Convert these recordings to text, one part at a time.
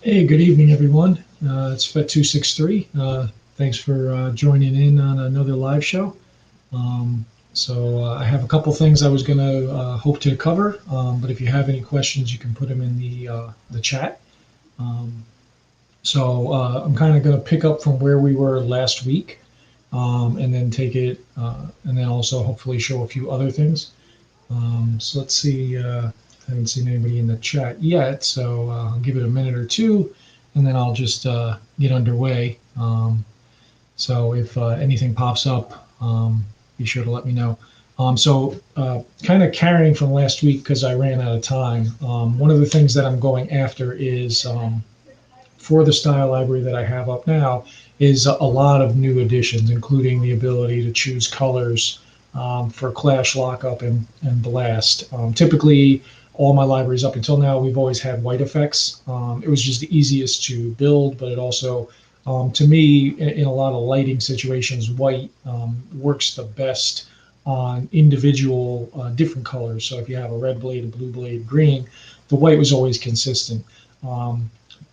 Hey, good evening, everyone. It's Fett263. Thanks for joining in on another live show. Um, I have a couple things I was going to hope to cover, but if you have any questions, you can put them in the chat. Um, I'm kind of going to pick up from where we were last week, and then take it, and then also hopefully show a few other things. Let's see. I haven't seen anybody in the chat yet, so I'll give it a minute or two, and then I'll just get underway. If anything pops up, be sure to let me know. Kind of carrying from last week because I ran out of time. One of the things that I'm going after is for the style library that I have up now is a lot of new additions, including the ability to choose colors for Clash, Lockup, and Blast. Typically, all my libraries up until now, we've always had white effects. It was just the easiest to build, but it also, to me, in a lot of lighting situations, white works the best on individual different colors. So if you have a red blade, a blue blade, green, the white was always consistent.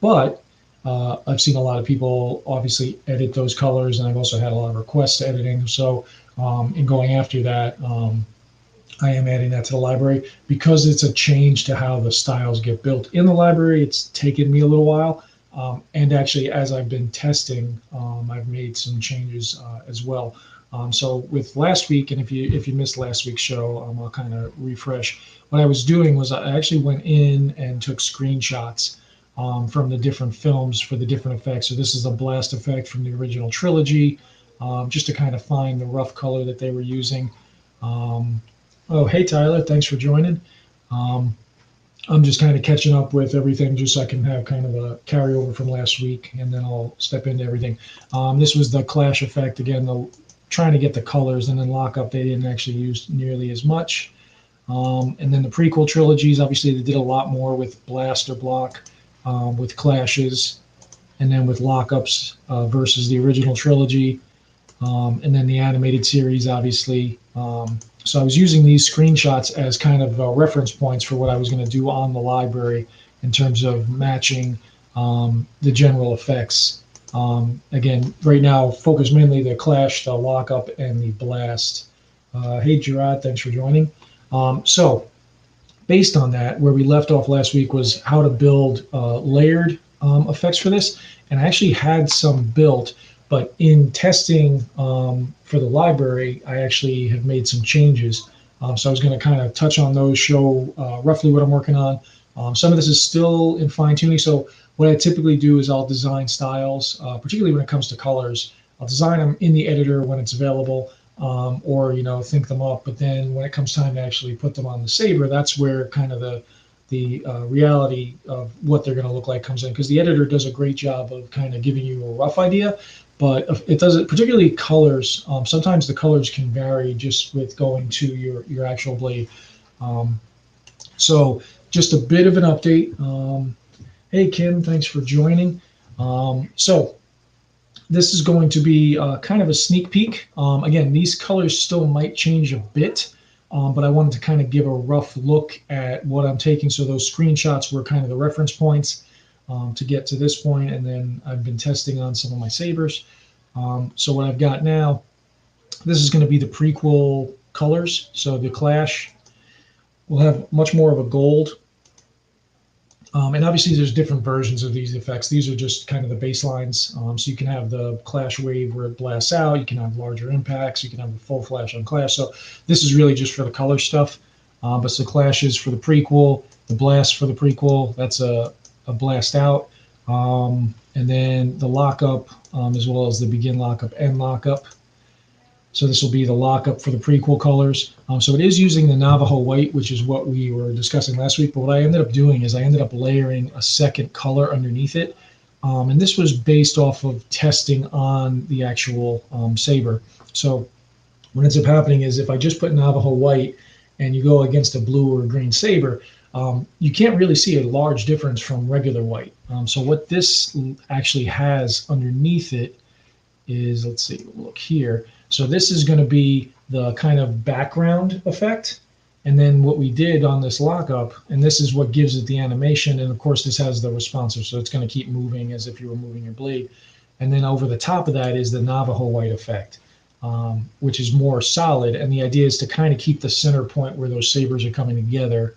But I've seen a lot of people obviously edit those colors, and I've also had a lot of requests to editing. In going after that, I am adding that to the library because it's a change to how the styles get built in the library. It's taken me a little while. And actually, as I've been testing, I've made some changes as well. With last week, and if you missed last week's show, I'll kind of refresh. What I was doing was I actually went in and took screenshots from the different films for the different effects. So this is a blast effect from the original trilogy, just to kind of find the rough color that they were using. Oh, hey Tyler, thanks for joining. I'm just kind of catching up with everything just so I can have kind of a carryover from last week, and then I'll step into everything. This was the Clash effect again, trying to get the colors, and then Lockup they didn't actually use nearly as much. And then the prequel trilogies, obviously they did a lot more with Blast or Block, with clashes, and then with lockups versus the original trilogy, and then the animated series, obviously. So I was using these screenshots as kind of reference points for what I was going to do on the library in terms of matching the general effects. Again, right now, focus mainly the Clash, the Lockup, and the Blast. Hey, Gerard, thanks for joining. Based on that, where we left off last week was how to build layered effects for this. And I actually had some built, but in testing for the library, I actually have made some changes. So I was going to kind of touch on those, show roughly what I'm working on. Some of this is still in fine tuning. So what I typically do is I'll design styles, particularly when it comes to colors. I'll design them in the editor when it's available, or think them up. But then when it comes time to actually put them on the Saber, that's where kind of the reality of what they're going to look like comes in, because the editor does a great job of kind of giving you a rough idea, but it doesn't, particularly colors. Sometimes the colors can vary just with going to your actual blade. So just a bit of an update. Hey Kim, thanks for joining. This is going to be kind of a sneak peek. Again, these colors still might change a bit, but I wanted to kind of give a rough look at what I'm taking. So those screenshots were kind of the reference points to get to this point, and then I've been testing on some of my sabers. So what I've got now, this is going to be the prequel colors. So the Clash will have much more of a gold. And obviously there's different versions of these effects. These are just kind of the baselines. So you can have the Clash wave where it blasts out. You can have larger impacts. You can have a full flash on Clash. So this is really just for the color stuff. But the Clash is for the prequel, the blast for the prequel. That's a blast out. And then the lockup, as well as the begin lockup, end lockup. So this will be the lockup for the prequel colors. So it is using the Navajo white, which is what we were discussing last week. But what I ended up doing is I ended up layering a second color underneath it. And this was based off of testing on the actual Saber. So what ends up happening is if I just put Navajo white and you go against a blue or a green Saber, you can't really see a large difference from regular white. So what this actually has underneath it is, let's see, look here. So this is going to be the kind of background effect, And then what we did on this lockup, and this is what gives it the animation, and of course this has the responsive, so it's going to keep moving as if you were moving your blade. And then over the top of that is the Navajo white effect, which is more solid. And the idea is to kind of keep the center point where those sabers are coming together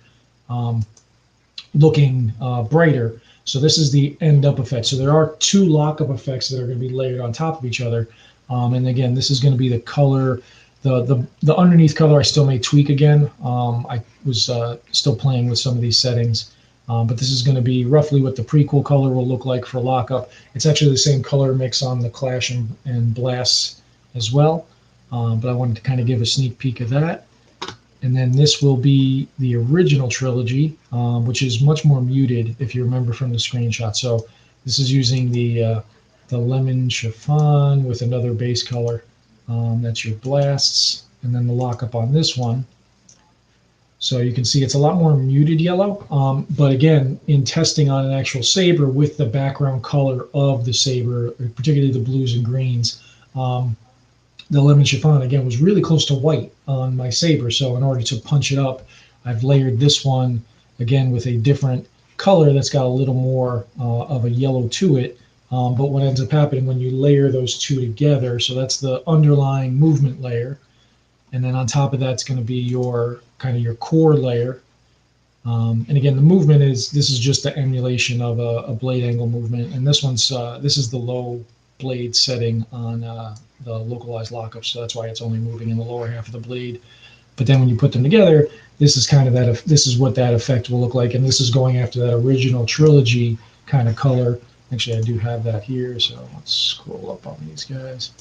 looking brighter. So this is the end up effect. So there are two lockup effects that are going to be layered on top of each other. And again, this is going to be the color. The underneath color I still may tweak again. I was still playing with some of these settings, but this is going to be roughly what the prequel color will look like for lockup. It's actually the same color mix on the Clash and Blast as well, but I wanted to kind of give a sneak peek of that. And then this will be the original trilogy, which is much more muted if you remember from the screenshot. So this is using the lemon chiffon with another base color. That's your blasts, and then the lockup on this one. So you can see it's a lot more muted yellow, but again, in testing on an actual saber with the background color of the saber, particularly the blues and greens, the lemon chiffon again was really close to white on my saber. So in order to punch it up, I've layered this one again with a different color that's got a little more of a yellow to it. But what ends up happening when you layer those two together, so that's the underlying movement layer, and then on top of that's going to be your kind of your core layer. And again, the movement this is just the emulation of a blade angle movement, and this is the low blade setting on the localized lockup, so that's why it's only moving in the lower half of the blade. But then when you put them together, this is kind of that. This is what that effect will look like, and this is going after that original trilogy kind of color. Actually, I do have that here, so let's scroll up on these guys.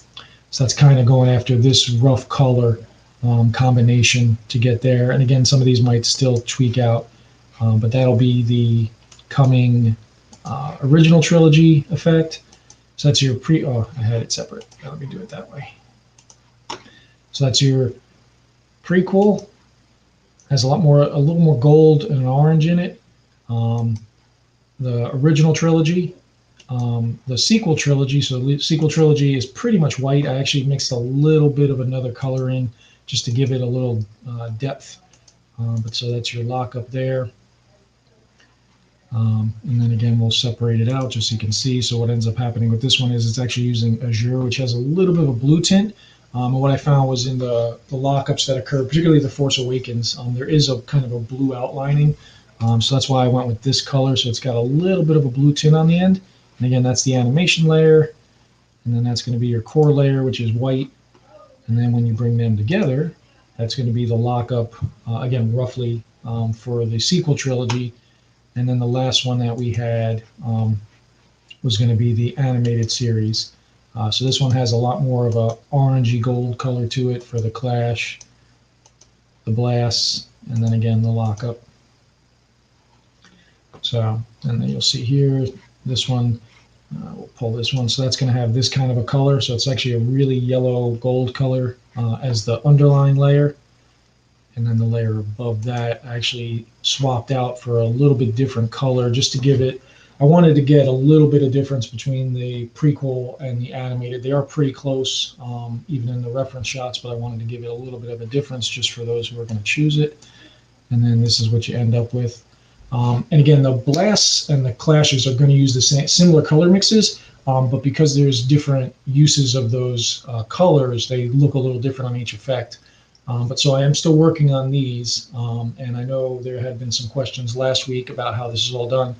So that's kind of going after this rough color combination to get there. And again, some of these might still tweak out, but that'll be the coming original trilogy effect. So that's your I had it separate. Let me do it that way. So that's your prequel. Has a little more gold and orange in it. The original trilogy. The sequel trilogy, so the sequel trilogy is pretty much white. I actually mixed a little bit of another color in just to give it a little depth. But so that's your lockup there. And then again, we'll separate it out just so you can see. So what ends up happening with this one is it's actually using Azure, which has a little bit of a blue tint. And what I found was in the lockups that occur, particularly the Force Awakens, there is a kind of a blue outlining. So that's why I went with this color. So it's got a little bit of a blue tint on the end. And again, that's the animation layer, and then that's going to be your core layer, which is white. And then when you bring them together, that's going to be the lockup, again, roughly for the sequel trilogy. And then the last one that we had was going to be the animated series. So this one has a lot more of a orangey gold color to it for the Clash, the Blasts, and then again, the lockup. So, and then you'll see here, this one, we'll pull this one. So that's going to have this kind of a color. So it's actually a really yellow gold color as the underlying layer. And then the layer above that I actually swapped out for a little bit different color just to give it, I wanted to get a little bit of difference between the prequel and the animated. They are pretty close, even in the reference shots, but I wanted to give it a little bit of a difference just for those who are going to choose it. And then this is what you end up with. And again, the Blasts and the Clashes are going to use the same similar color mixes, but because there's different uses of those colors, they look a little different on each effect. But so I am still working on these, and I know there had been some questions last week about how this is all done.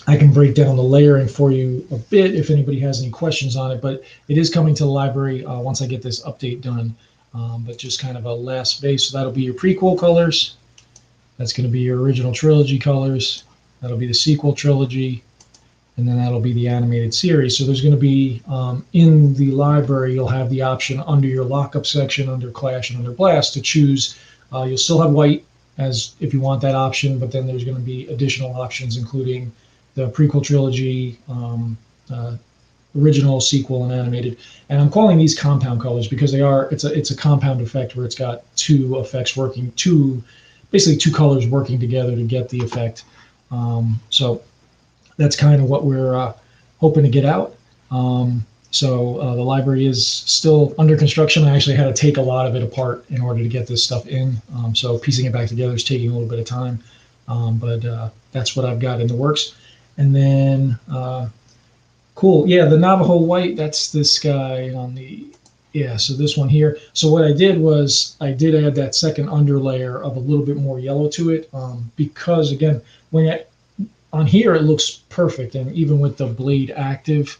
I can break down the layering for you a bit if anybody has any questions on it, but it is coming to the library once I get this update done. But just kind of a last base, so that'll be your prequel colors. That's going to be your original trilogy colors. That'll be the sequel trilogy. And then that'll be the animated series. So there's going to be, in the library, you'll have the option under your lockup section, under Clash and under Blast, to choose. You'll still have white as if you want that option, but then there's going to be additional options, including the prequel trilogy, original, sequel, and animated. And I'm calling these compound colors because they are, it's a compound effect where it's got two effects working, basically two colors working together to get the effect. So that's kind of what we're hoping to get out. So the library is still under construction. I actually had to take a lot of it apart in order to get this stuff in. So piecing it back together is taking a little bit of time, but that's what I've got in the works. And then, cool, yeah, the Navajo White, that's this guy on the, yeah, so this one here. So what I did was I did add that second underlayer of a little bit more yellow to it, because again, on here it looks perfect, and even with the blade active,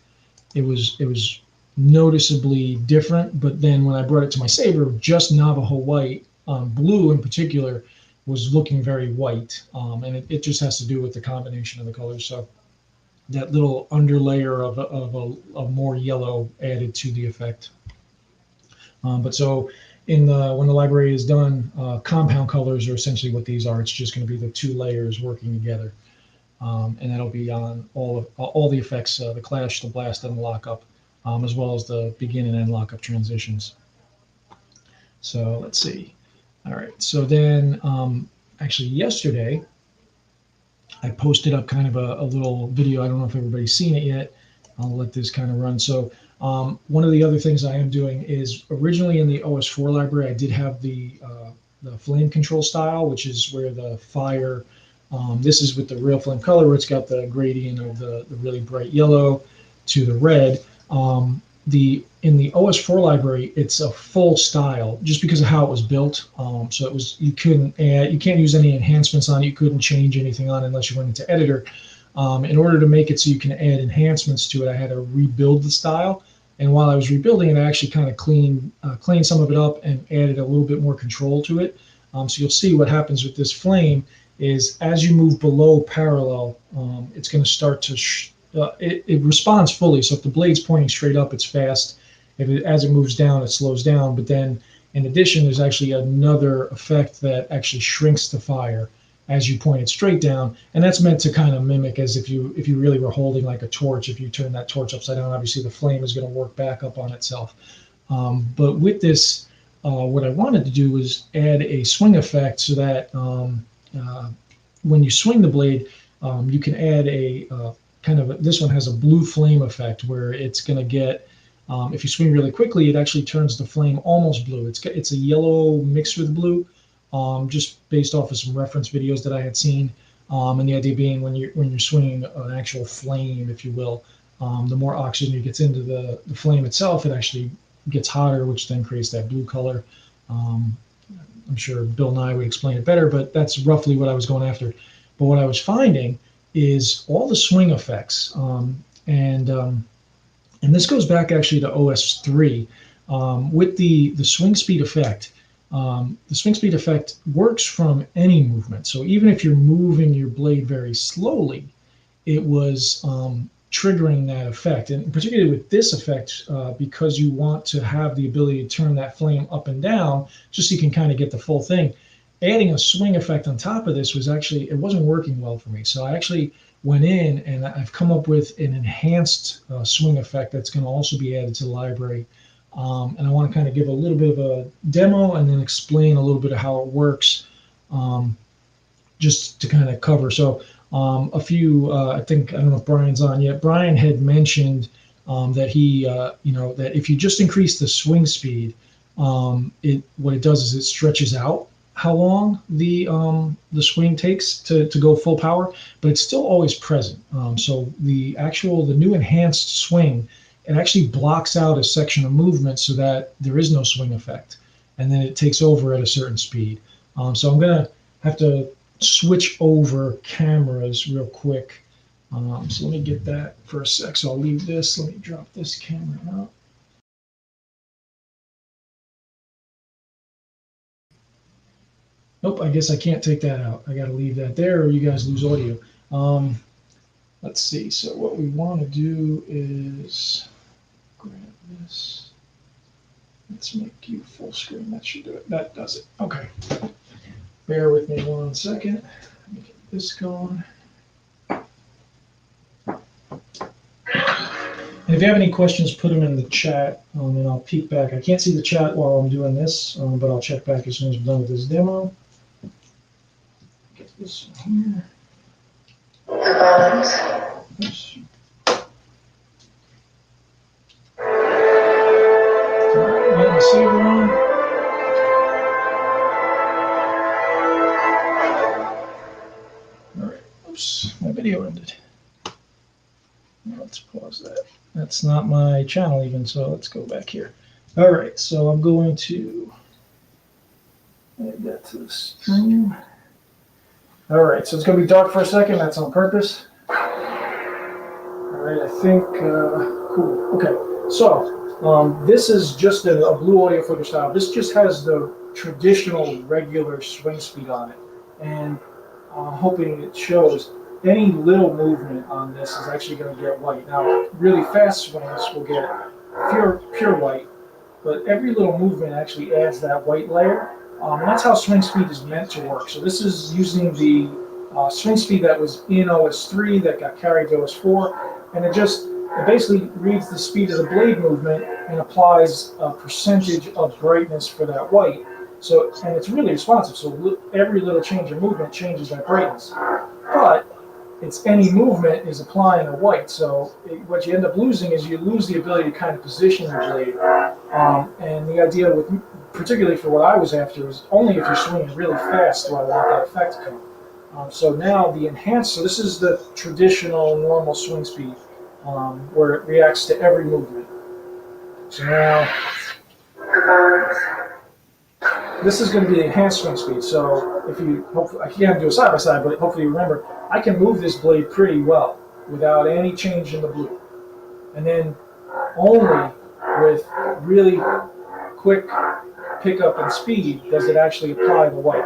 it was noticeably different. But then when I brought it to my Saber, just Navajo White, blue in particular, was looking very white, and it just has to do with the combination of the colors. So that little underlayer of more yellow added to the effect. But so when the library is done, compound colors are essentially what these are. It's just going to be the two layers working together. And that'll be on all the effects, the clash, the blast, and the lockup, as well as the begin and end lockup transitions. So let's see. All right. So then, actually, yesterday, I posted up kind of a little video. I don't know if everybody's seen it yet. I'll let this kind of run. So one of the other things I am doing is originally in the OS4 library, I did have the flame control style, which is where the fire. This is with the real flame color, where it's got the gradient of the really bright yellow to the red. In the OS4 library, it's a full style just because of how it was built. So you can't use any enhancements on it. You couldn't change anything on it unless you went into editor. In order to make it so you can add enhancements to it, I had to rebuild the style. And while I was rebuilding it, I actually kind of cleaned some of it up and added a little bit more control to it. So you'll see what happens with this flame is as you move below parallel, it's going to start to it responds fully. So if the blade's pointing straight up, it's fast. As it moves down, it slows down. But then, in addition, there's actually another effect that actually shrinks the fire as you point it straight down, and that's meant to kind of mimic as if you really were holding like a torch. If you turn that torch upside down, obviously the flame is going to work back up on itself. But with this, what I wanted to do was add a swing effect so that when you swing the blade, you can add a this one has a blue flame effect where it's going to get, if you swing really quickly, it actually turns the flame almost blue. It's a yellow mixed with blue, just based off of some reference videos that I had seen. And the idea being when you're swinging an actual flame, if you will, the more oxygen gets into the flame itself, it actually gets hotter, which then creates that blue color. I'm sure Bill Nye would explain it better, but that's roughly what I was going after. But what I was finding is all the swing effects, and this goes back actually to OS3 with the swing speed effect. The swing speed effect works from any movement. So even if you're moving your blade very slowly, it was triggering that effect. And particularly with this effect, because you want to have the ability to turn that flame up and down, just so you can kind of get the full thing. Adding a swing effect on top of this it wasn't working well for me. So I actually went in and I've come up with an enhanced swing effect that's going to also be added to the library. And I want to kind of give a little bit of a demo and then explain a little bit of how it works, just to kind of cover. So I don't know if Brian's on yet. Brian had mentioned that that if you just increase the swing speed, what it does is it stretches out how long the swing takes to go full power, but it's still always present. So the new enhanced swing, it actually blocks out a section of movement so that there is no swing effect, and then it takes over at a certain speed. So I'm gonna have to switch over cameras real quick. So let me get that for a sec. So I'll leave this. Let me drop this camera out. Nope, I guess I can't take that out. I got to leave that there or you guys lose audio. Let's see. So what we want to do is grab this. Let's make you full screen. That should do it. That does it. Okay. Bear with me 1 second. Let me get this going. And if you have any questions, put them in the chat, and I'll peek back. I can't see the chat while I'm doing this, but I'll check back as soon as I'm done with this demo. Get this one here. Oops. Oops, my video ended. Let's pause that. That's not my channel even, so let's go back here. All right, so I'm going to add that to the stream. All right, so it's going to be dark for a second. That's on purpose. All right, I think, cool. Okay, so this is just a blue audio flicker style. This just has the traditional regular swing speed on it. And I'm hoping it shows any little movement on this is actually going to get white. Now, really fast swings will get pure white, but every little movement actually adds that white layer. And that's how swing speed is meant to work. So this is using the swing speed that was in OS3 that got carried to OS4, and it basically reads the speed of the blade movement and applies a percentage of brightness for that white. So, and it's really responsive. So every little change in movement changes that brightness. But it's any movement is applying a white. So what you end up losing is you lose the ability to kind of position your blade. And the idea with, particularly for what I was after, is only if you're swinging really fast do I want that effect to come. So now the enhanced, so this is the traditional normal swing speed where it reacts to every movement. So now this is going to be the enhanced swing speed. So if you, hopefully, I can't do a side by side, but hopefully you remember, I can move this blade pretty well without any change in the blue. And then only with really quick pickup and speed does it actually apply the white.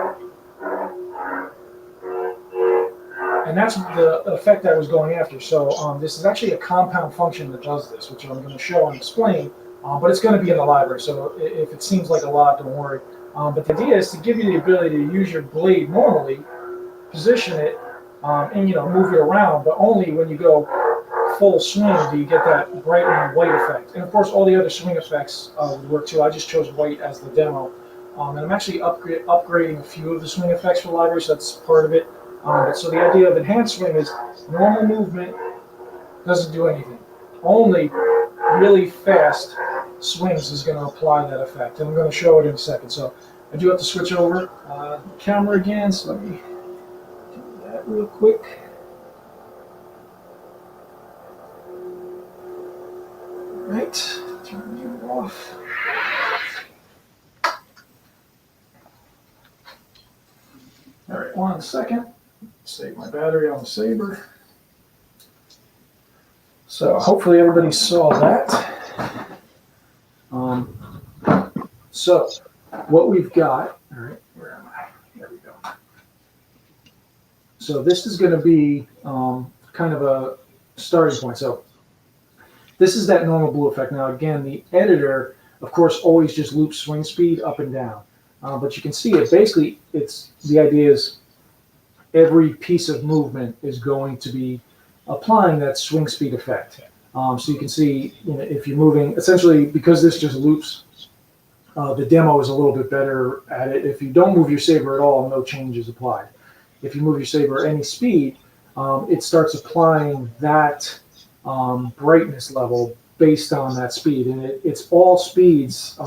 And that's the effect I was going after. So this is actually a compound function that does this, which I'm going to show and explain, but it's going to be in the library. So if it seems like a lot, don't worry. But the idea is to give you the ability to use your blade normally, position it, and move it around, but only when you go full swing do you get that brightening white effect. And of course, all the other swing effects would work too. I just chose white as the demo, and I'm actually upgrading a few of the swing effects for the library, so that's part of it. So the idea of enhanced swing is normal movement doesn't do anything. Only really fast swings is going to apply that effect, and I'm going to show it in a second. So I do have to switch over the camera again, so let me do that real quick. All right, turn you off. All right, 1 second. Save my battery on the Saber. So hopefully everybody saw that. So what we've got, all right, where am I? There we go. So this is going to be kind of a starting point. So this is that normal blue effect. Now again, the editor, of course, always just loops swing speed up and down. But you can see it basically, the idea is every piece of movement is going to be applying that swing speed effect. So you can see, if you're moving, essentially, because this just loops, the demo is a little bit better at it. If you don't move your Saber at all, no change is applied. If you move your Saber at any speed, it starts applying that brightness level based on that speed. And it's all speeds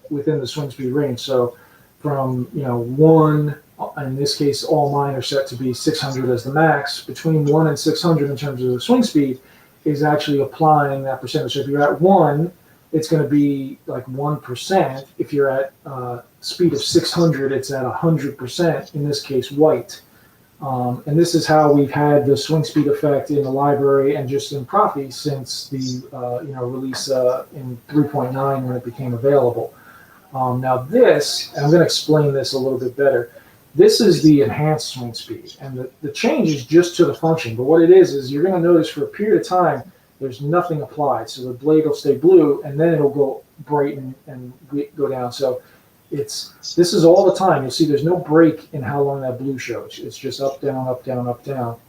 within the swing speed range. So from 1, in this case, all mine are set to be 600 as the max. Between 1 and 600 in terms of the swing speed is actually applying that percentage. So if you're at 1, it's going to be like 1%. If you're at speed of 600, it's at 100%, in this case, white. And this is how we've had the swing speed effect in the library and just in Proffi since the release in 3.9 when it became available. Now this, and I'm going to explain this a little bit better, this is the enhanced swing speed, and the change is just to the function. But what it is you're going to notice for a period of time there's nothing applied, so the blade will stay blue, and then it'll go bright and go down. So this is all the time. You'll see there's no break in how long that blue shows. It's just up, down, up, down, up, down.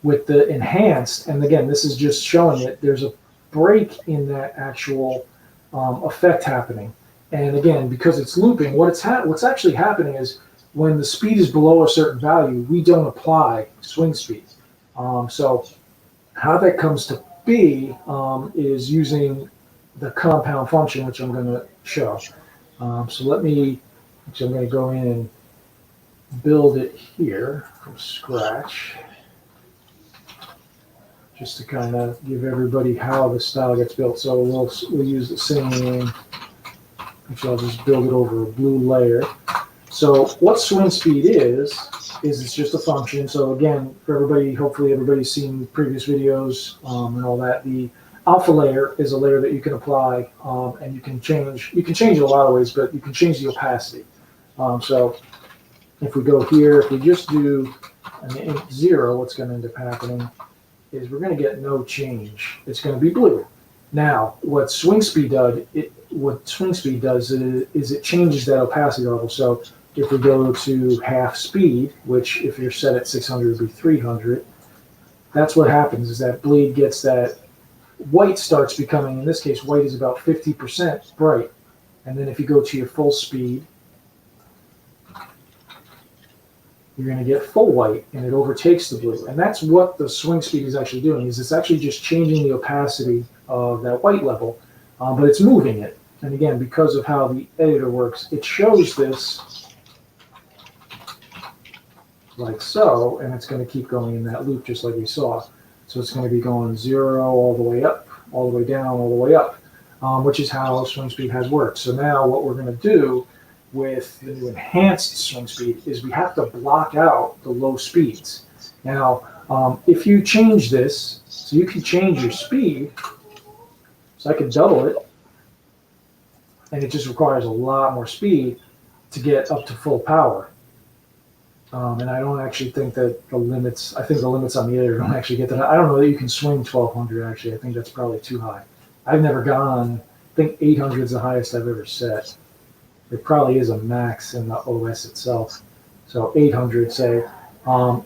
With the enhanced, and again, this is just showing it, there's a break in that actual effect happening. And again, because it's looping, what's actually happening is when the speed is below a certain value, we don't apply swing speed. So how that comes to be is using the compound function, which I'm going to show. So I'm going to go in and build it here from scratch. just to kind of give everybody how the style gets built. So we'll use the same, actually I'll just build it over a blue layer. So what swing speed is it's just a function. So again, for everybody, hopefully everybody's seen previous videos and all that. The alpha layer is a layer that you can apply, and you can change it a lot of ways, but you can change the opacity. So if we go here, if we just do an int 0, what's going to end up happening is we're going to get no change. It's going to be blue. Now, what swing speed does is it changes that opacity level. So if we go to half speed, which if you're set at 600 would be 300, that's what happens is that bleed gets that white starts becoming, in this case, white is about 50% bright. And then if you go to your full speed, you're going to get full white, and it overtakes the blue. And that's what the swing speed is actually doing, is it's actually just changing the opacity of that white level, but it's moving it. And again, because of how the editor works, it shows this like so, and it's going to keep going in that loop just like we saw. So it's going to be going 0 all the way up, all the way down, all the way up, which is how swing speed has worked. So now what we're going to do with the new enhanced swing speed is we have to block out the low speeds. Now, if you change this, so you can change your speed, so I can double it, and it just requires a lot more speed to get up to full power. And I don't actually think that the limits, I think the limits on the editor don't actually get that. I don't know that you can swing 1200 actually. I think that's probably too high. I've never gone, I think 800 is the highest I've ever set. There probably is a max in the OS itself. So 800, say.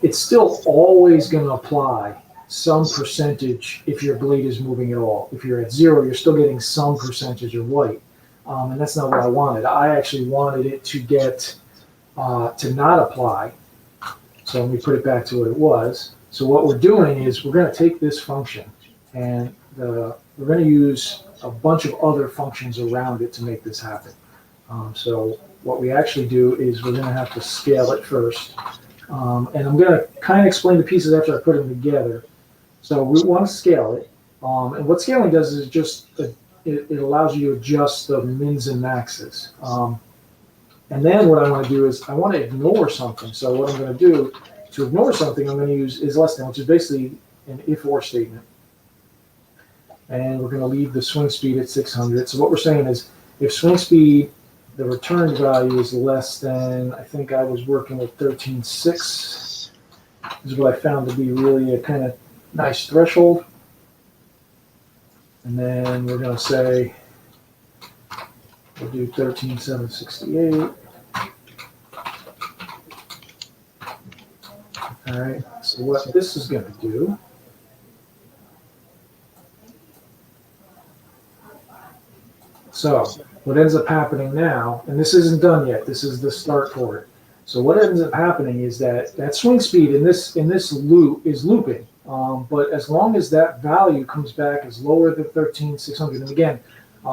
It's still always going to apply some percentage if your blade is moving at all. If you're at 0, you're still getting some percentage of white. And that's not what I wanted. I actually wanted it to get to not apply. So let me put it back to what it was. So what we're doing is we're going to take this function and we're going to use a bunch of other functions around it to make this happen. So what we actually do is we're going to have to scale it first. And I'm going to kind of explain the pieces after I put them together. So we want to scale it. And what scaling does is just, it allows you to adjust the mins and maxes. And then what I want to do is I want to ignore something. So what I'm going to do to ignore something, I'm going to use is less than, which is basically an if-or statement. And we're going to leave the swing speed at 600. So what we're saying is if swing speed, the return value is less than, I think I was working with 13.6. This is what I found to be really a kind of nice threshold. And then we're going to say, we'll do 13,768. All right, so what this is going to do so what ends up happening now, and this isn't done yet, this is the start for it. So what ends up happening is that swing speed in this loop is looping, but as long as that value comes back as lower than 13,600, and again,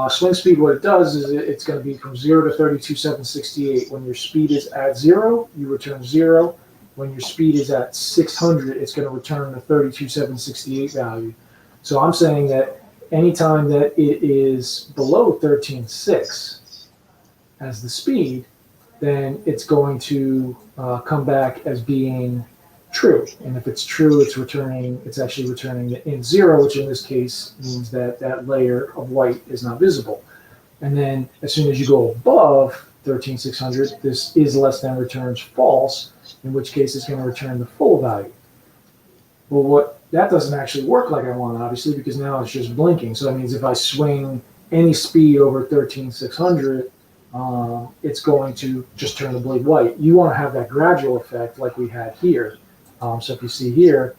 swing speed, what it does is it's going to be from 0 to 32,768. When your speed is at 0, you return 0. When your speed is at 600, it's going to return the 32,768 value. So I'm saying that anytime that it is below 13.6 as the speed, then it's going to come back as being true. And if it's true, it's actually returning the int 0, which in this case means that that layer of white is not visible. And then as soon as you go above 13,600, this is less than returns false, in which case it's going to return the full value. Well, that doesn't actually work like I want, obviously, because now it's just blinking. So that means if I swing any speed over 13,600, it's going to just turn the blade white. You want to have that gradual effect like we had here. So if you see here,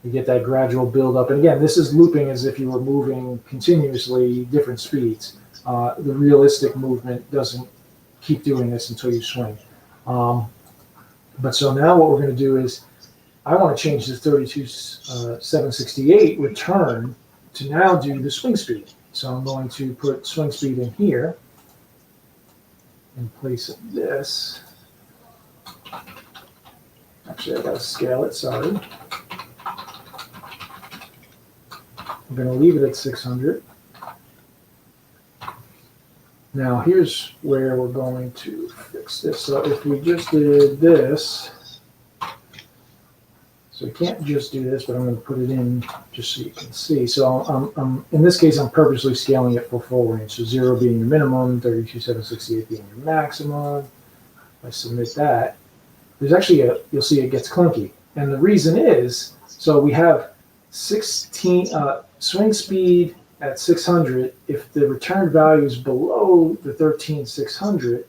you get that gradual build up. And again, this is looping as if you were moving continuously different speeds. The realistic movement doesn't keep doing this until you swing. But so now what we're going to do is I want to change the 32,768 return to now do the swing speed. So I'm going to put swing speed in here in place of this. Actually, I got to scale it, sorry. I'm going to leave it at 600. Now here's where we're going to fix this. So if we just did this, so we can't just do this, but I'm going to put it in just so you can see. So in this case, I'm purposely scaling it for full range. So 0 being your minimum, 32,768 being your maximum. If I submit that, there's actually you'll see it gets clunky. And the reason is, so we have 16 swing speed at 600. If the return value is below the 13,600,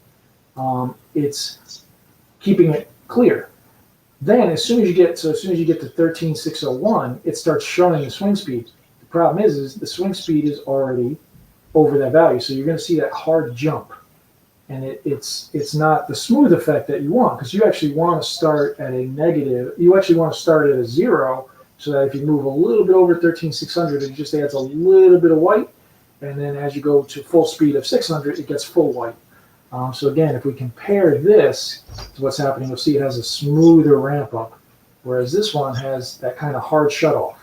it's keeping it clear. Then as soon as you get to 13,601, it starts showing the swing speed. The problem is the swing speed is already over that value, so you're going to see that hard jump, and it's not the smooth effect that you want, because you actually want to start at a negative. You actually want to start at a 0, so that if you move a little bit over 13,600, it just adds a little bit of white, and then as you go to full speed of 600, it gets full white. So again, if we compare this to what's happening, you'll see it has a smoother ramp up, whereas this one has that kind of hard shutoff.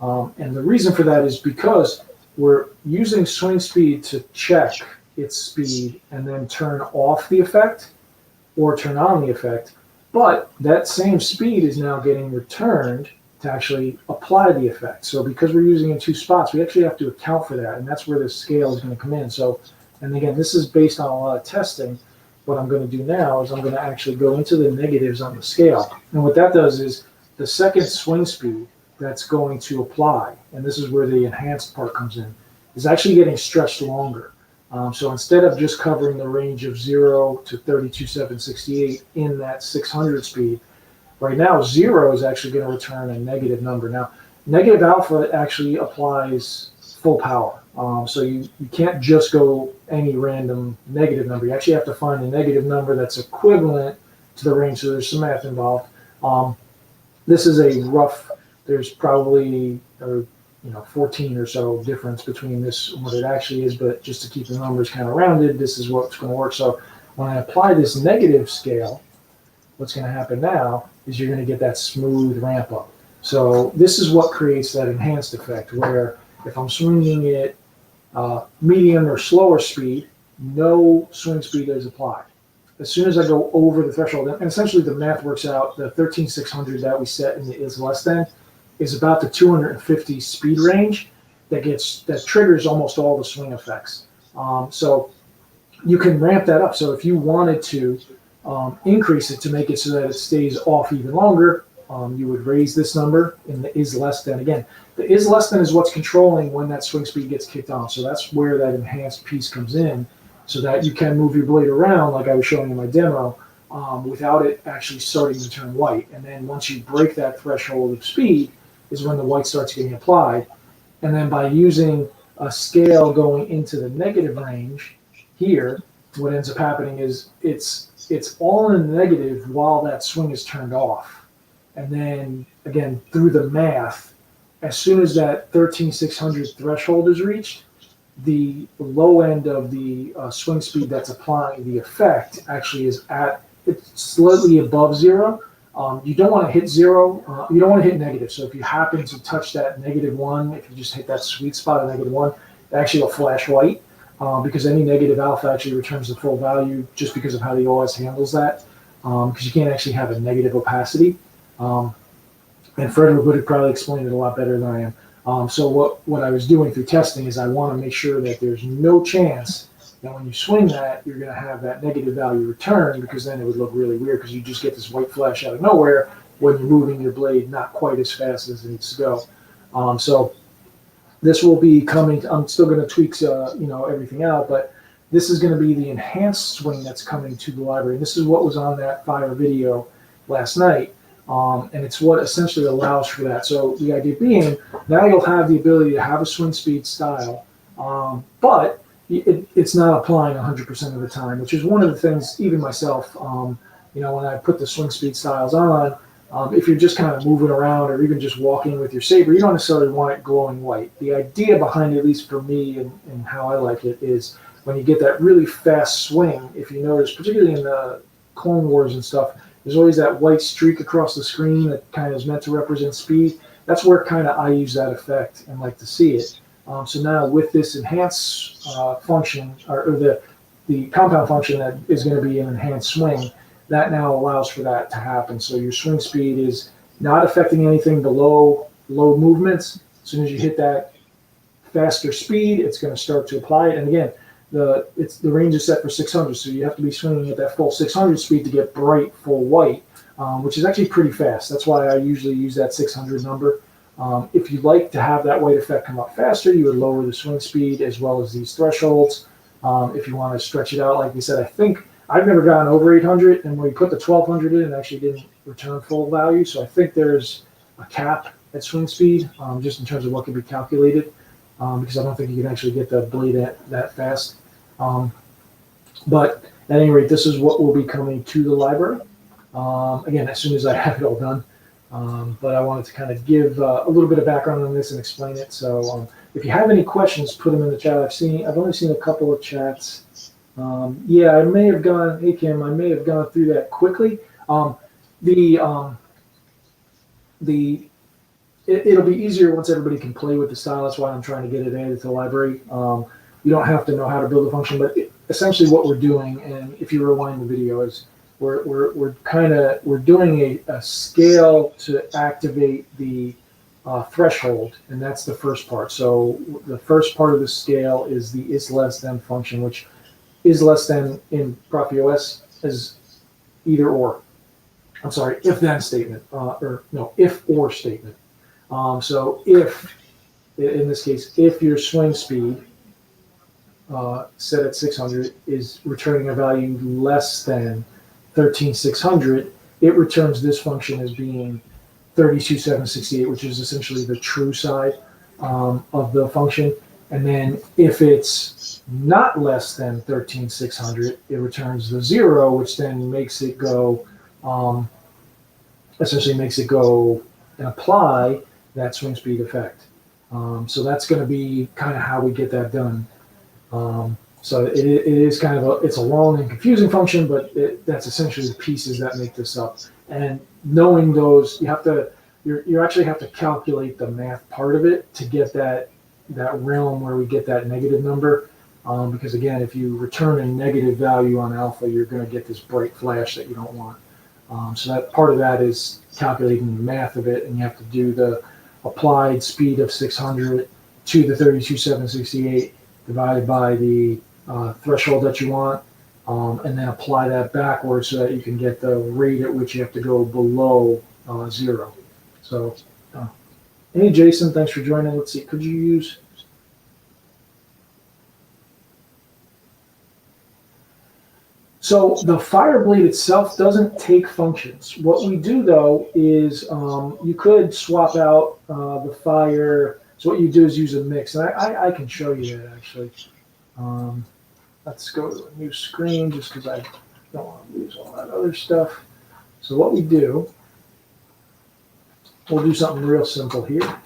And the reason for that is because we're using swing speed to check its speed and then turn off the effect or turn on the effect, but that same speed is now getting returned to actually apply the effect. So because we're using it in 2 spots, we actually have to account for that, and that's where the scale is going to come in. So, and again, this is based on a lot of testing. What I'm going to do now is I'm going to actually go into the negatives on the scale. And what that does is the second swing speed that's going to apply, and this is where the enhanced part comes in, is actually getting stretched longer. So instead of just covering the range of 0 to 32,768 in that 600 speed, right now 0 is actually going to return a negative number. Now, negative alpha actually applies full power. So you can't just go any random negative number. You actually have to find a negative number that's equivalent to the range, so there's some math involved. This is a rough, there's probably 14 or so difference between this and what it actually is, but just to keep the numbers kind of rounded, this is what's going to work. So when I apply this negative scale, what's going to happen now is you're going to get that smooth ramp up. So this is what creates that enhanced effect, where if I'm swinging it medium or slower speed, no swing speed is applied. As soon as I go over the threshold, and essentially the math works out, the 13,600 that we set in the is less than is about the 250 speed range that triggers almost all the swing effects. So you can ramp that up. So if you wanted to increase it to make it so that it stays off even longer, you would raise this number in the is less than. Again, the is less than is what's controlling when that swing speed gets kicked on. So that's where that enhanced piece comes in, so that you can move your blade around like I was showing in my demo without it actually starting to turn white. And then once you break that threshold of speed is when the white starts getting applied. And then by using a scale going into the negative range here, what ends up happening is it's all in the negative while that swing is turned off. And then again, through the math, as soon as that 13,600 threshold is reached, the low end of the swing speed that's applying the effect actually is it's slightly above 0. You don't want to hit 0. You don't want to hit negative. So if you happen to touch that -1, if you just hit that sweet spot of -1, it actually will flash white because any negative alpha actually returns the full value just because of how the OS handles that, because you can't actually have a negative opacity. And Frederick would have probably explained it a lot better than I am. So what I was doing through testing is I want to make sure that there's no chance that when you swing that, you're going to have that negative value return, because then it would look really weird because you just get this white flash out of nowhere when you're moving your blade not quite as fast as it needs to go. So this will be coming. I'm still going to tweak everything out, but this is going to be the enhanced swing that's coming to the library. This is what was on that Fire video last night. And it's what essentially allows for that. So the idea being, now you'll have the ability to have a swing speed style, but it's not applying 100% of the time, which is one of the things, even myself, when I put the swing speed styles on, if you're just kind of moving around or even just walking with your Saber, you don't necessarily want it glowing white. The idea behind it, at least for me and how I like it, is when you get that really fast swing, if you notice, particularly in the Clone Wars and stuff, there's always that white streak across the screen that kind of is meant to represent speed. that's where kind of I use that effect and like to see it. So now with this enhance function, or the compound function that is going to be an enhanced swing, that now allows for that to happen. So your swing speed is not affecting anything below low movements. As soon as you hit that faster speed, it's going to start to apply it. And again, the range is set for 600, so you have to be swinging at that full 600 speed to get bright full white, which is actually pretty fast. That's why I usually use that 600 number. If you'd like to have that white effect come up faster, you would lower the swing speed as well as these thresholds. If you want to stretch it out, like we said, I think I've never gotten over 800, and when we put the 1200 in, it actually didn't return full value. So I think there's a cap at swing speed, just in terms of what can be calculated, because I don't think you can actually get the blade that fast. But at any rate, this is what will be coming to the library. Again, as soon as I have it all done. But I wanted to kind of give a little bit of background on this and explain it. So if you have any questions, put them in the chat. I've only seen a couple of chats. Yeah, I may have gone, hey Kim, I may have gone through that quickly. It'll be easier once everybody can play with the style. That's why I'm trying to get it added to the library. You don't have to know how to build a function, but essentially what we're doing, and if you rewind the video, is we're doing a scale to activate the threshold, and that's the first part. So the first part of the scale is the is less than function, which is less than in Proffios is either or. I'm sorry, if then statement, or no, if or statement. So if, in this case, if your swing speed set at 600 is returning a value less than 13,600, it returns this function as being 32,768, which is essentially the true side of the function. And then if it's not less than 13,600, it returns the 0, which then makes it go, essentially makes it go and apply that swing speed effect. So that's going to be kind of how we get that done. So it is kind of it's a long and confusing function, but that's essentially the pieces that make this up. And knowing those, you actually have to calculate the math part of it to get that realm where we get that negative number. Because again, if you return a negative value on alpha, you're going to get this bright flash that you don't want. So that part of that is calculating the math of it, and you have to do the applied speed of 600 to the 32,768 divided by the threshold that you want, and then apply that backwards so that you can get the rate at which you have to go below 0. So, hey Jason, thanks for joining. Let's see, could you use? So the fire blade itself doesn't take functions. What we do though is you could swap out the fire. So what you do is use a mix, and I can show you that actually. Let's go to a new screen just because I don't want to lose all that other stuff. So what we do, we'll do something real simple here.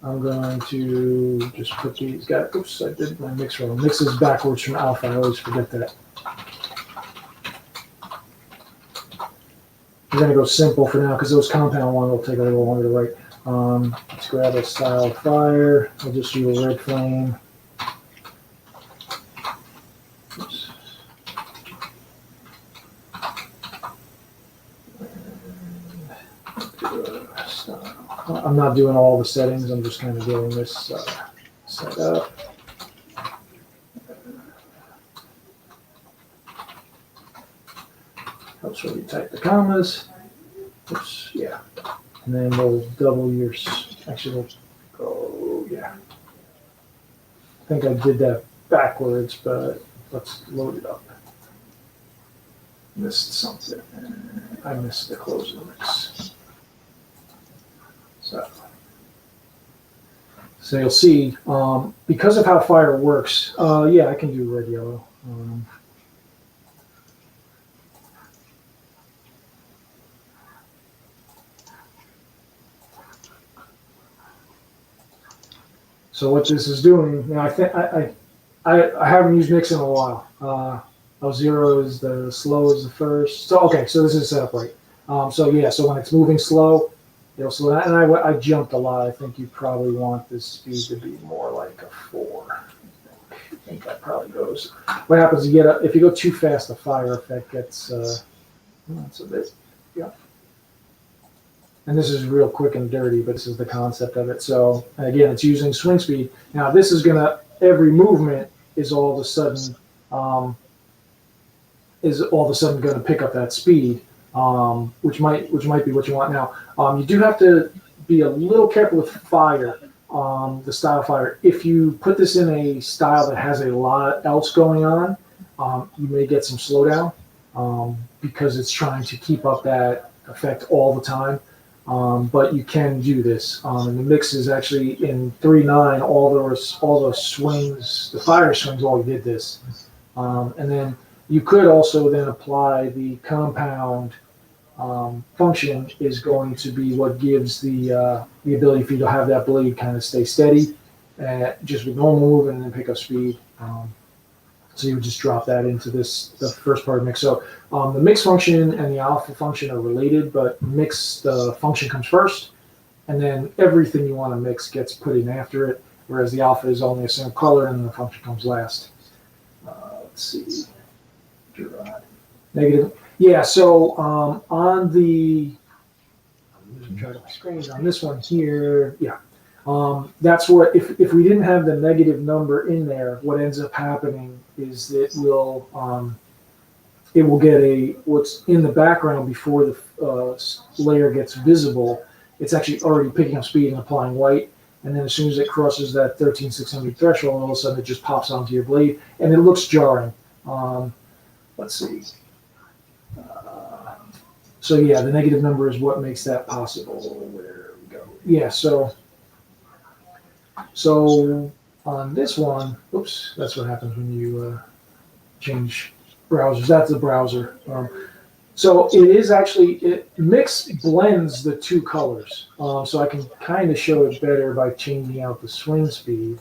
I'm going to just put these guys, oops, I did my mix wrong. Mix is backwards from alpha, I always forget that. We're going to go simple for now because those compound ones will take a little longer to write. Let's grab a style of fire. I'll just do a red flame. Oops. I'm not doing all the settings. I'm just kind of getting this set up. Helps when you type the commas. Oops, yeah. And then we'll double your, actually we'll go, yeah. I think I did that backwards, but let's load it up. Missed something. I missed the close of the mix. So you'll see, because of how fire works, yeah, I can do red, yellow. So what this is doing, now I think I haven't used mix in a while. 0 is the slow is the first. So okay, so this is set up right. So yeah, so when it's moving slow, it'll slow down. And I jumped a lot. I think you probably want this speed to be more like a 4. I think that probably goes. What happens? If you go too fast, the fire effect gets. That's a bit. Yeah. And this is real quick and dirty, but this is the concept of it. So again, it's using swing speed. Now this is gonna every movement is all of a sudden going to pick up that speed, which might be what you want. Now you do have to be a little careful with fire, the style fire. If you put this in a style that has a lot else going on, you may get some slowdown because it's trying to keep up that effect all the time. But you can do this. And the mix is actually in 3.9. All the swings, the fire swings, all did this. And then you could also then apply the compound function is going to be what gives the ability for you to have that blade kind of stay steady, just with normal movement and then pick up speed. So you would just drop that into the first part of mix. So the mix function and the alpha function are related, but mix, the function comes first, and then everything you want to mix gets put in after it, whereas the alpha is only a single color and the function comes last. Let's see. Negative. Yeah, so on the, I'm trying to screen on this one here, yeah. That's what, if we didn't have the negative number in there, what ends up happening is that it will get what's in the background before the layer gets visible. It's actually already picking up speed and applying white. And then as soon as it crosses that 13,600 threshold, all of a sudden it just pops onto your blade and it looks jarring. Let's see. So yeah, the negative number is what makes that possible. Where we go. Yeah, so on this one, oops, that's what happens when you change browsers. That's the browser. So it is actually, mix blends the two colors. So I can kind of show it better by changing out the swing speed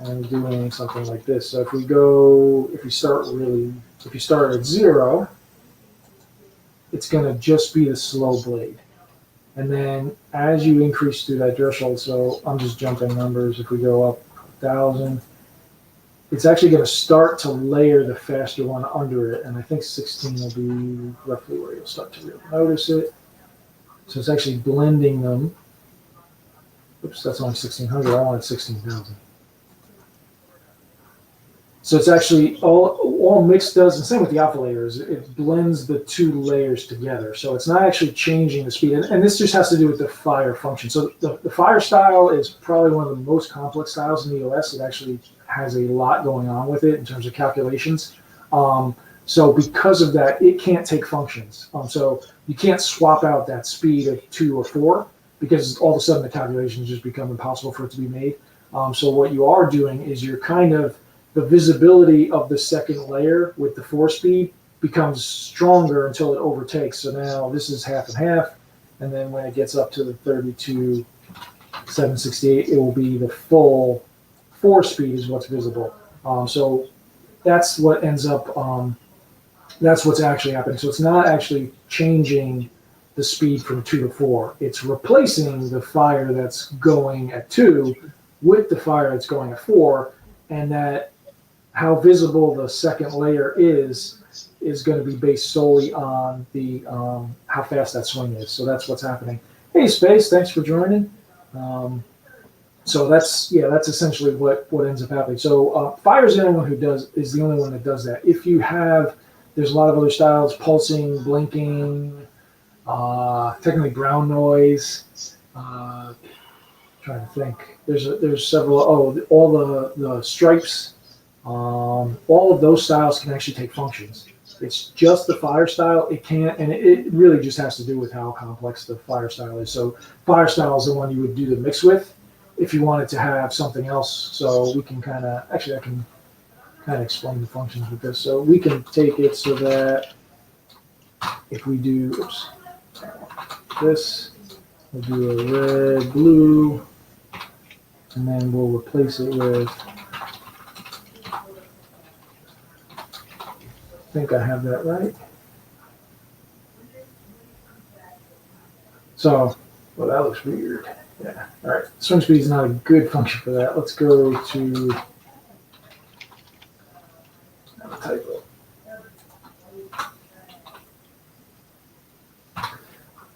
and doing something like this. So if you start at 0, it's going to just be the slow blade. And then as you increase through that threshold, so I'm just jumping numbers, if we go up 1,000, it's actually going to start to layer the faster one under it. And I think 16 will be roughly where you'll start to really notice it. So it's actually blending them. Oops, that's only 1,600. I wanted 16,000. So it's actually all mix does, and same with the alpha layers, it blends the two layers together. So it's not actually changing the speed. And this just has to do with the fire function. So the fire style is probably one of the most complex styles in the OS. It actually has a lot going on with it in terms of calculations. So because of that, it can't take functions. So you can't swap out that speed of 2 or 4 because all of a sudden the calculations just become impossible for it to be made. So what you are doing is you're kind of, the visibility of the second layer with the 4 speed becomes stronger until it overtakes. So now this is half and half, and then when it gets up to the 32,768, it will be the full 4 speed is what's visible. So that's what ends up, that's what's actually happening. So it's not actually changing the speed from 2 to 4. It's replacing the fire that's going at 2 with the fire that's going at 4, and that how visible the second layer is going to be based solely on the how fast that swing is. So that's what's happening. Hey, Space, thanks for joining. So that's essentially what ends up happening. So fire is the only one that does that. If you have, there's a lot of other styles: pulsing, blinking, technically brown noise. Trying to think. There's several. Oh, all the stripes. All of those styles can actually take functions. It's just the fire style. It can't, and it really just has to do with how complex the fire style is. So fire style is the one you would do the mix with if you wanted to have something else. So we can kind of, actually I can kind of explain the functions with this. So we can take it so that if we do, this, we'll do a red, blue, and then we'll replace it with, I think I have that right. So, well, that looks weird. Yeah. All right. Swing speed is not a good function for that. Let's go to typo.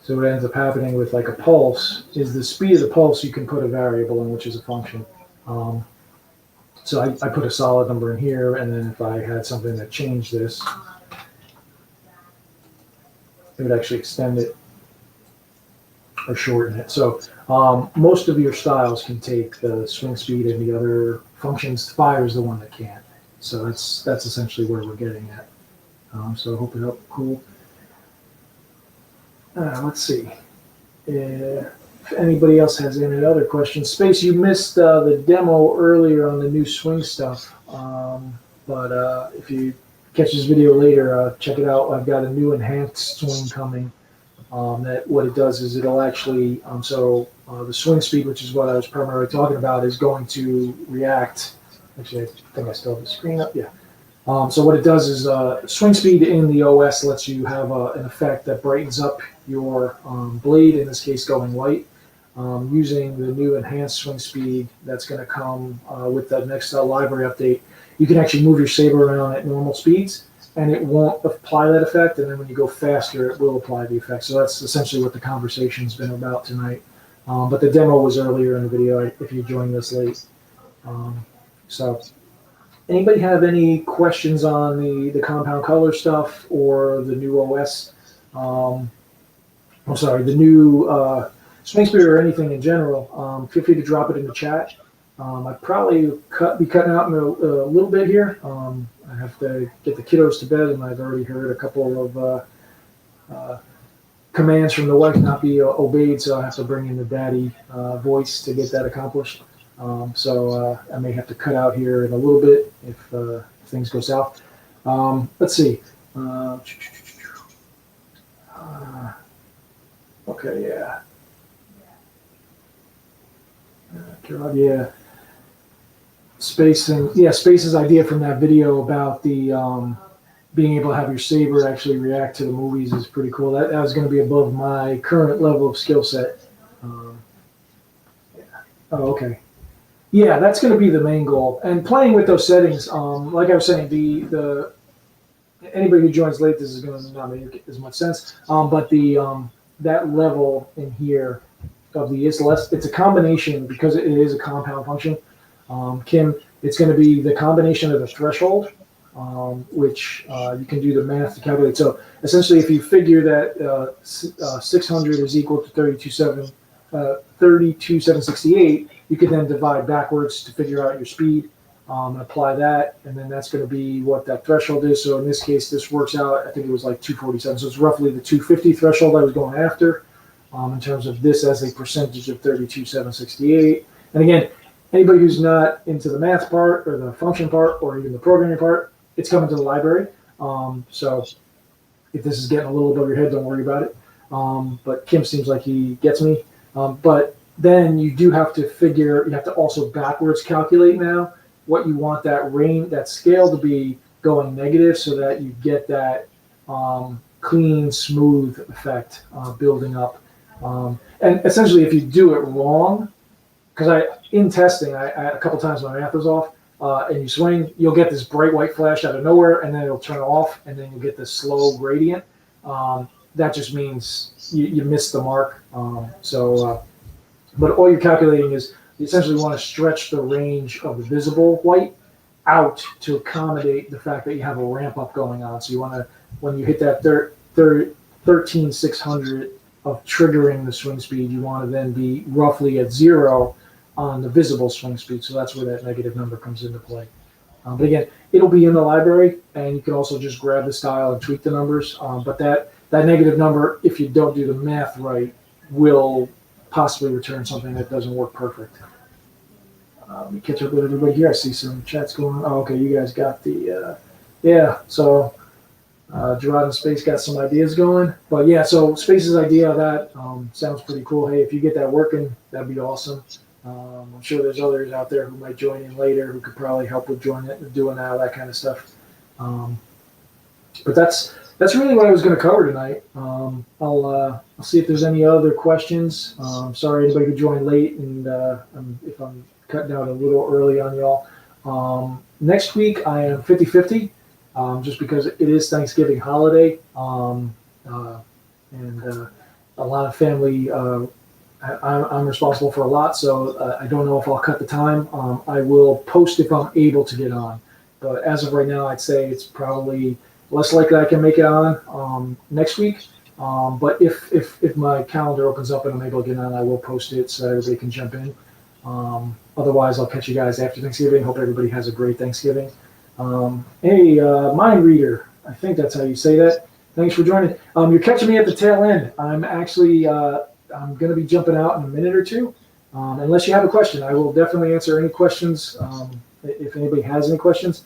So what ends up happening with like a pulse is the speed of the pulse you can put a variable in, which is a function. So I put a solid number in here, and then if I had something that changed this, it would actually extend it or shorten it. So most of your styles can take the swing speed, and the other functions. Fire is the one that can't. So that's essentially where we're getting at. So I hope it helped. Cool. Let's see. If anybody else has any other questions. Space, you missed the demo earlier on the new swing stuff. But if you catch this video later, check it out. I've got a new enhanced swing coming. That what it does is it'll actually, the swing speed, which is what I was primarily talking about, is going to react. Actually, I think I still have the screen up. Yeah. So what it does is swing speed in the OS lets you have an effect that brightens up your blade, in this case going white, using the new enhanced swing speed that's going to come with the next library update. You can actually move your saber around at normal speeds, and it won't apply that effect, and then when you go faster, it will apply the effect. So that's essentially what the conversation's been about tonight. But the demo was earlier in the video if you joined this late. So anybody have any questions on the compound color stuff or the new OS? I'm sorry, the new swing speed or anything in general. Feel free to drop it in the chat. I'd probably be cutting out in a little bit here. I have to get the kiddos to bed, and I've already heard a couple of commands from the wife not be obeyed, so I have to bring in the daddy voice to get that accomplished. So I may have to cut out here in a little bit if things go south. Let's see. Okay, yeah. God, yeah. Space's idea from that video about the being able to have your saber actually react to the movies is pretty cool. That was going to be above my current level of skill set. Yeah. Oh, okay. Yeah, that's going to be the main goal. And playing with those settings, like I was saying, the anybody who joins late, this is going to not make as much sense. But that level in here of the is less, it's a combination because it is a compound function. Kim, it's going to be the combination of the threshold, which you can do the math to calculate. So essentially, if you figure that 600 is equal to 32,768, you could then divide backwards to figure out your speed and apply that, and then that's going to be what that threshold is. So in this case, this works out, I think it was like 247. So it's roughly the 250 threshold I was going after in terms of this as a percentage of 32,768. And again, anybody who's not into the math part or the function part or even the programming part, it's coming to the library. So if this is getting a little above your head, don't worry about it. But Kim seems like he gets me. But then you do have to you have to also backwards calculate now what you want that range, that scale to be going negative so that you get that clean, smooth effect building up. And essentially, if you do it wrong, because in testing, a couple times my math was off, and you swing, you'll get this bright white flash out of nowhere, and then it'll turn off, and then you'll get this slow gradient. That just means you missed the mark. But all you're calculating is you essentially want to stretch the range of the visible white out to accommodate the fact that you have a ramp up going on. So you want to, when you hit that 13,600 of triggering the swing speed, you want to then be roughly at 0 on the visible swing speed. So that's where that negative number comes into play. But again, it'll be in the library, and you can also just grab the style and tweak the numbers. But that negative number, if you don't do the math right, will possibly return something that doesn't work perfect. Let me catch up with everybody here. I see some chats going on. Oh, okay, you guys got the, so Gerard and Space got some ideas going. But yeah, so Space's idea of that sounds pretty cool. Hey, if you get that working, that'd be awesome. I'm sure there's others out there who might join in later who could probably help with doing that, all that kind of stuff. But that's that's really what I was going to cover tonight. I'll see if there's any other questions. Sorry anybody who joined late, and if I'm cutting out a little early on y'all. Next week I am 50-50, just because it is Thanksgiving holiday, and a lot of family. I'm responsible for a lot, so I don't know if I'll cut the time. I will post if I'm able to get on, but as of right now, I'd say it's probably less likely I can make it on next week. But if my calendar opens up and I'm able to get on, I will post it so everybody can jump in. Otherwise, I'll catch you guys after Thanksgiving. Hope everybody has a great Thanksgiving. Hey, Mind Reader, I think that's how you say that. Thanks for joining. You're catching me at the tail end. I'm actually I'm going to be jumping out in a minute or two. Unless you have a question, I will definitely answer any questions if anybody has any questions.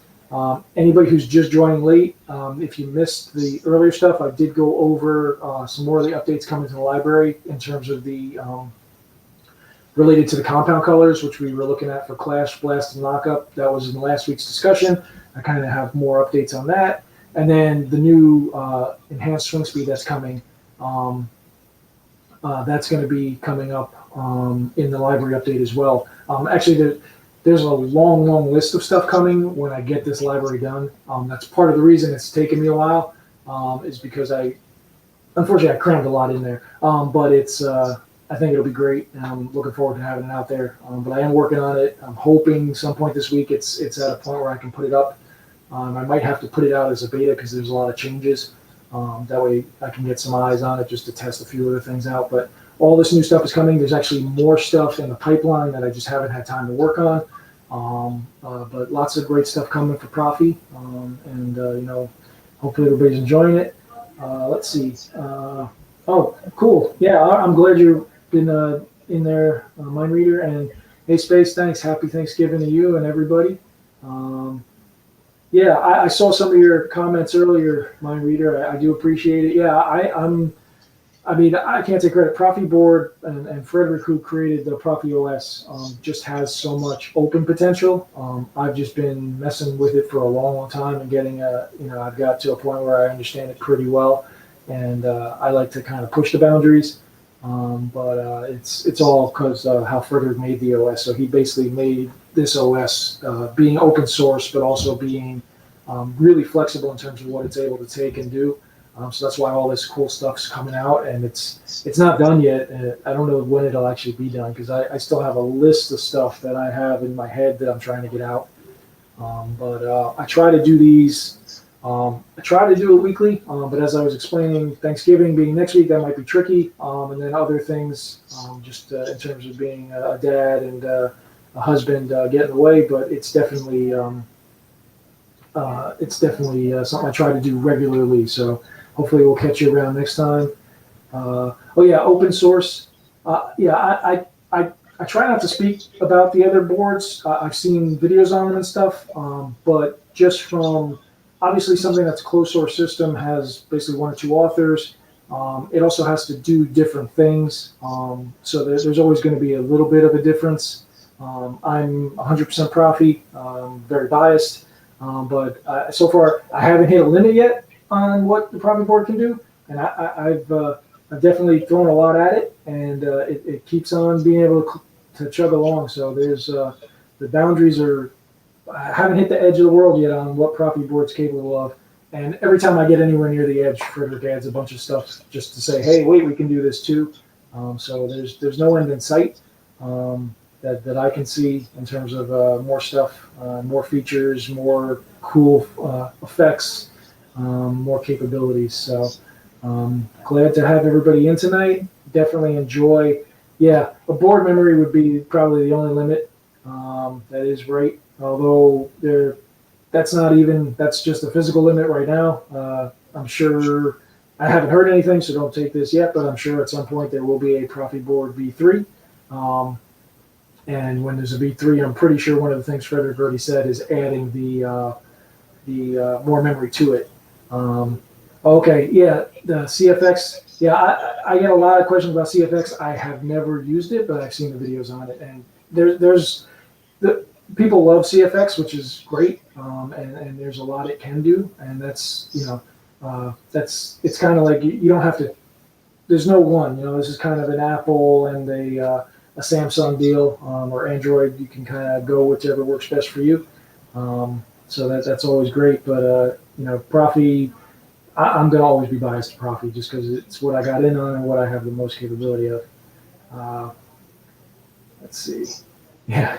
Anybody who's just joining late, if you missed the earlier stuff, I did go over some more of the updates coming to the library in terms of the related to the compound colors, which we were looking at for Clash, Blast, and Lockup. That was in last week's discussion. I kind of have more updates on that. And then the new enhanced swing speed that's coming, that's going to be coming up in the library update as well. Actually, there's a long list of stuff coming when I get this library done. That's part of the reason it's taken me a while, is because unfortunately, I crammed a lot in there. But I think it'll be great, and I'm looking forward to having it out there. But I am working on it. I'm hoping some point this week it's at a point where I can put it up. I might have to put it out as a beta because there's a lot of changes. That way I can get some eyes on it just to test a few other things out. But all this new stuff is coming. There's actually more stuff in the pipeline that I just haven't had time to work on. But lots of great stuff coming for Proffi. And hopefully everybody's enjoying it. Let's see. Oh, cool. Yeah, I'm glad you've been in there, Mind Reader. And hey, Space, thanks. Happy Thanksgiving to you and everybody. Yeah, I saw some of your comments earlier, Mind Reader. I do appreciate it. Yeah, I can't take credit. Proffieboard and Frederick, who created the Proffi OS, just has so much open potential. I've just been messing with it for a long time and getting I've got to a point where I understand it pretty well, and I like to kind of push the boundaries. But it's all because how Frederick made the OS. So he basically made this OS being open source, but also being really flexible in terms of what it's able to take and do. So that's why all this cool stuff's coming out, and it's not done yet. I don't know when it'll actually be done because I still have a list of stuff that I have in my head that I'm trying to get out. But I try to do these. I try to do it weekly, but as I was explaining, Thanksgiving being next week, that might be tricky. And then other things, just in terms of being a dad and a husband, get in the way. But it's definitely something I try to do regularly. So hopefully we'll catch you around next time. Oh yeah, open source. Yeah, I try not to speak about the other boards. I've seen videos on them and stuff, but just from obviously something that's a closed source system has basically one or two authors. It also has to do different things. So there's always going to be a little bit of a difference. I'm 100% Proffi, very biased, but so far I haven't hit a limit yet on what the Proffieboard can do, and I've definitely thrown a lot at it, and it keeps on being able to chug along. So there's the boundaries are. I haven't hit the edge of the world yet on what Proffieboard's capable of, and every time I get anywhere near the edge, Frederick adds a bunch of stuff just to say, "Hey, wait, we can do this too." So there's no end in sight that I can see in terms of more stuff, more features, more cool effects, more capabilities. So glad to have everybody in tonight. Definitely enjoy. Yeah, a board memory would be probably the only limit. That is right. Although that's just a physical limit right now. I'm sure I haven't heard anything, so don't take this yet, but I'm sure at some point there will be a Proffieboard V3. And when there's a V3, I'm pretty sure one of the things Frederick already said is adding the more memory to it. Okay, yeah, the CFX. Yeah, I get a lot of questions about CFX. I have never used it, but I've seen the videos on it, and there's people love CFX, which is great, and there's a lot it can do, and that's it's kind of like you don't have to. There's no one. This is kind of an Apple and a Samsung deal, or Android. You can kind of go whichever works best for you. So that's always great. But Proffi, I'm going to always be biased to Proffi just because it's what I got in on and what I have the most capability of. Let's see. Yeah.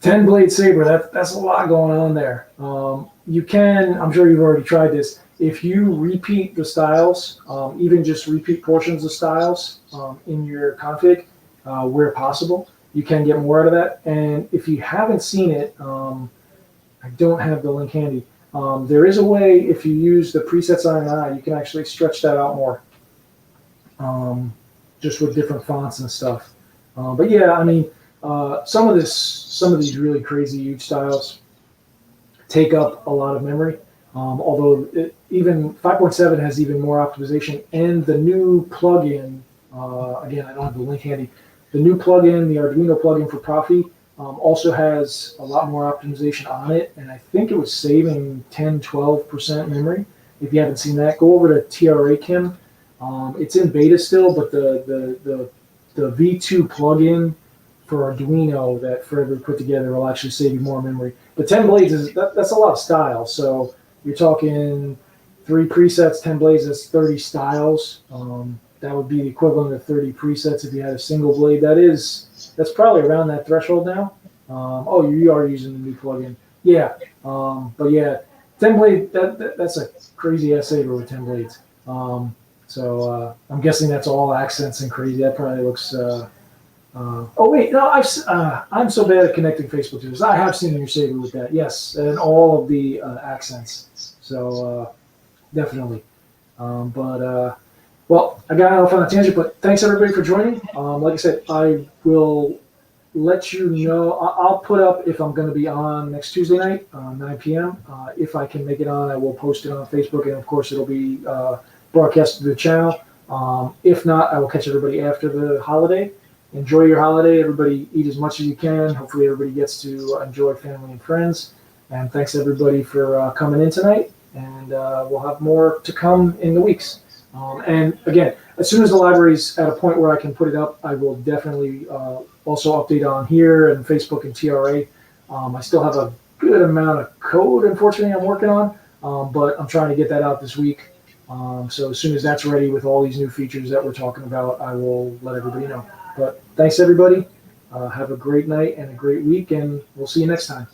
10 blade saber, that's a lot going on there. You can, I'm sure you've already tried this, if you repeat the styles, even just repeat portions of styles in your config where possible, you can get more out of that. And if you haven't seen it, I don't have the link handy. There is a way, if you use the presets on an eye, you can actually stretch that out more, just with different fonts and stuff. But yeah, I mean, some of these really crazy huge styles take up a lot of memory. Although even 5.7 has even more optimization, and the new plugin, again, I don't have the link handy. The new plugin, the Arduino plugin for Proffi, also has a lot more optimization on it, and I think it was saving 10-12% memory. If you haven't seen that, go over to TRA Kim. It's in beta still, but the V2 plugin for Arduino that Frederick put together will actually save you more memory. But 10 blades that's a lot of styles. So you're talking 3 presets, 10 blades. That's 30 styles. That would be the equivalent of 30 presets if you had a single blade. That's probably around that threshold now. Oh, you are using the new plugin. Yeah. But yeah, 10 blade. That's a crazy ass saber with 10 blades. So I'm guessing that's all accents and crazy. That probably looks. Oh wait, no, I'm so bad at connecting Facebook to this. I have seen your saber with that, yes, and all of the accents. So definitely. Well, I got off on a tangent, but thanks everybody for joining. Like I said, I will let you know. I'll put up if I'm going to be on next Tuesday night, 9 p.m. If I can make it on, I will post it on Facebook, and of course it'll be broadcast to the channel. If not, I will catch everybody after the holiday. Enjoy your holiday. Everybody eat as much as you can. Hopefully everybody gets to enjoy family and friends. And thanks everybody for coming in tonight. And we'll have more to come in the weeks. And again, as soon as the library's at a point where I can put it up, I will definitely also update on here and Facebook and TRA. I still have a good amount of code, unfortunately, I'm working on. But I'm trying to get that out this week. So as soon as that's ready with all these new features that we're talking about, I will let everybody know. But thanks, everybody. Have a great night and a great week, and we'll see you next time.